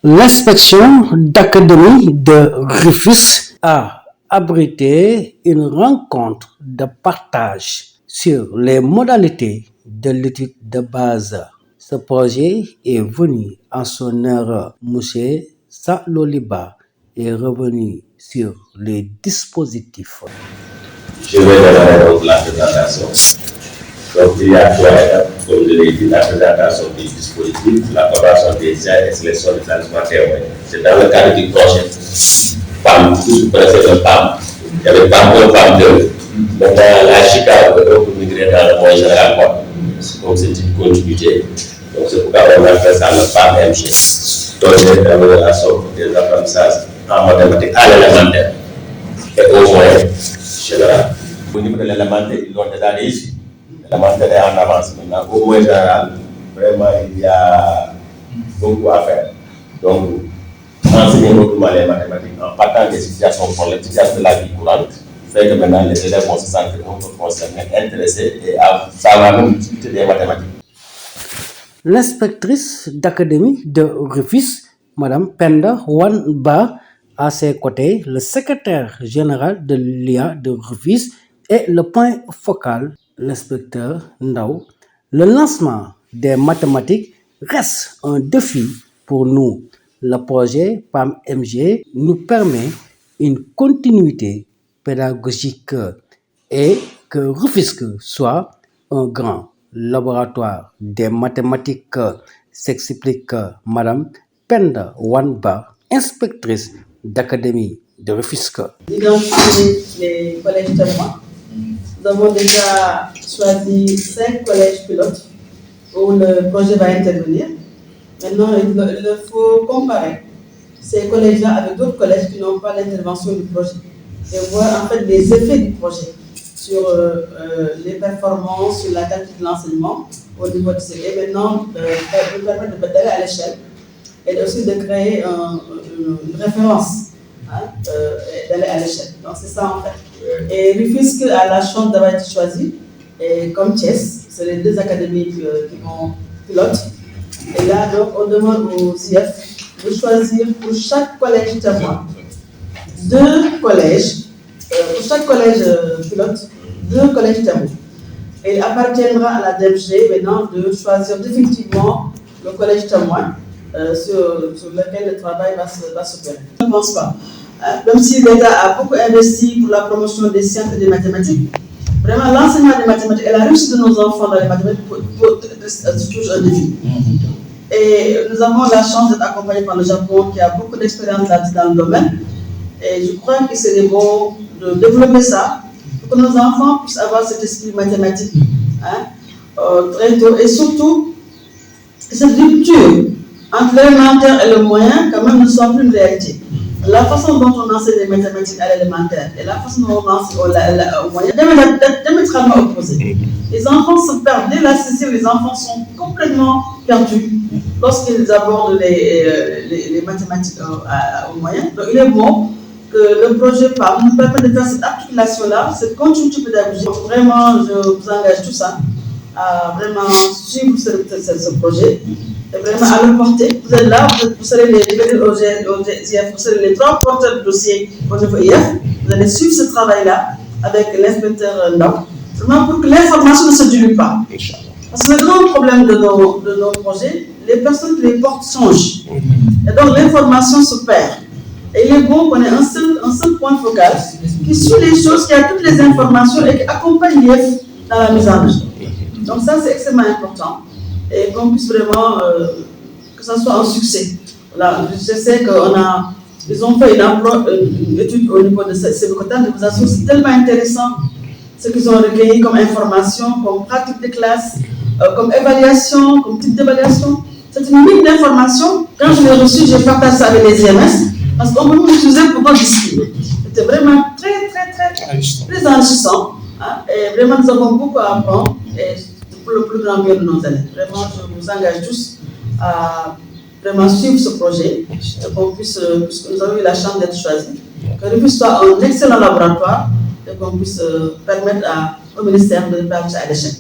L'inspection d'académie de Rufisque a abrité une rencontre de partage sur les modalités de l'étude de base. Ce projet est venu en son heure. Monsieur Saloliba est revenu sur les dispositifs. Je vais démarrer donc la présentation. Donc, il y a 3 étapes, comme je l'ai dit, la présentation des dispositifs, la préparation des aides et sélection des établissements témoins. C'est dans le cadre du projet PAM, vous connaissez le PAM. Il y avait PAM 1, PAM 2. Maintenant, la Chicago peut migrer dans le moyen général. Donc, c'est une continuité. Donc, c'est pourquoi on a fait ça le PAM MG. Donc, l'amélioration des apprentissages en mathématiques à l'élémentaire et au moyen général. Au niveau de l'élémentaire, ils ont déjà réussi. L'élémentaire est en avance. Maintenant, au moyen général, vraiment, il y a beaucoup à faire. Donc, enseigner autrement les mathématiques en partant des situations de la vie courante fait que maintenant les élèves vont se sentir un peu concernés, intéressés et ça va même discuter des mathématiques. L'inspectrice d'académie de Rufisque, Madame Penda Wanba, à ses côtés, le secrétaire général de l'IA de Rufisque et le point focal, l'inspecteur Ndao. Le lancement des mathématiques reste un défi pour nous. Le projet PAM-MG nous permet une continuité pédagogique et que Rufisque soit un grand laboratoire des mathématiques, s'explique Madame Penda Wanba, inspectrice d'académie de Rufisque. Identifier les collèges témoins. Nous avons déjà choisi 5 collèges pilotes où le projet va intervenir. Maintenant, il faut comparer ces collèges-là avec d'autres collèges qui n'ont pas l'intervention du projet et voir en fait les effets du projet sur les performances, sur la qualité de l'enseignement au niveau de ces. Et maintenant, nous permettre d'aller à l'échelle et aussi de créer une référence, d'aller à l'échelle. Donc c'est ça en fait. Et Rufisque a la chance d'avoir été choisi, et comme Thiès, c'est les 2 académies qui vont pilote. Et là, donc, on demande aux IF de choisir pour chaque collège témoin 2 collèges, pour chaque collège pilote, 2 collèges témoins. Et il appartiendra à la DMG maintenant de choisir définitivement le collège témoin sur lequel le travail va se faire. Je ne pense pas. Même si l'État a beaucoup investi pour la promotion des sciences et des mathématiques, vraiment l'enseignement des mathématiques et la réussite de nos enfants dans les mathématiques c'est toujours un défi. Et nous avons la chance d'être accompagnés par le Japon qui a beaucoup d'expérience dans le domaine. Et je crois qu'il serait bon de développer ça pour que nos enfants puissent avoir cet esprit mathématique très tôt. Et surtout, cette rupture entre l'élémentaire et le moyen, quand même, ne soit plus une réalité. La façon dont on enseigne les mathématiques à l'élémentaire et la façon dont on enseigne au moyen est diamétralement opposée. Les enfants se perdent. Dès la sixième, les enfants sont complètement perdus lorsqu'ils abordent les mathématiques au moyen. Donc il est bon que le projet PAM nous permette de faire cette articulation-là, cette continuité pédagogique. Vraiment, je vous engage tous à vraiment suivre ce projet. Et vraiment à le porter. Vous êtes là, vous serez les IF, vous serez les 3 porteurs de dossier au niveau IF. Vous allez suivre ce travail-là avec l'inspecteur Ndao, vraiment pour que l'information ne se dilue pas. Parce que le grand problème de nos projets, les personnes qui les portent changent. Et donc l'information se perd. Et il est bon qu'on ait un seul point focal qui suit les choses, qui a toutes les informations et qui accompagne l'IF dans la mise en œuvre. Donc ça, c'est extrêmement important. Et qu'on puisse vraiment, que ça soit un succès. Voilà, je sais qu'ils ont fait une étude au niveau de Sébikotane, de vous assure, c'est tellement intéressant ce qu'ils ont recueilli comme information, comme pratique de classe, comme évaluation, comme type d'évaluation. C'est une mine d'informations. Quand je l'ai reçu, j'ai partagé ça avec les IMS, parce qu'on peut l'utiliser pour d'autres disciplines. C'était vraiment très enrichissant. Et vraiment, nous avons beaucoup à apprendre. Et pour le plus grand bien de nos élèves. Vraiment, je vous engage tous à vraiment suivre ce projet, qu'on puisse, puisque nous avons eu la chance d'être choisis, que Rufisque soit un excellent laboratoire et qu'on puisse permettre au ministère de faire ça à l'échelle.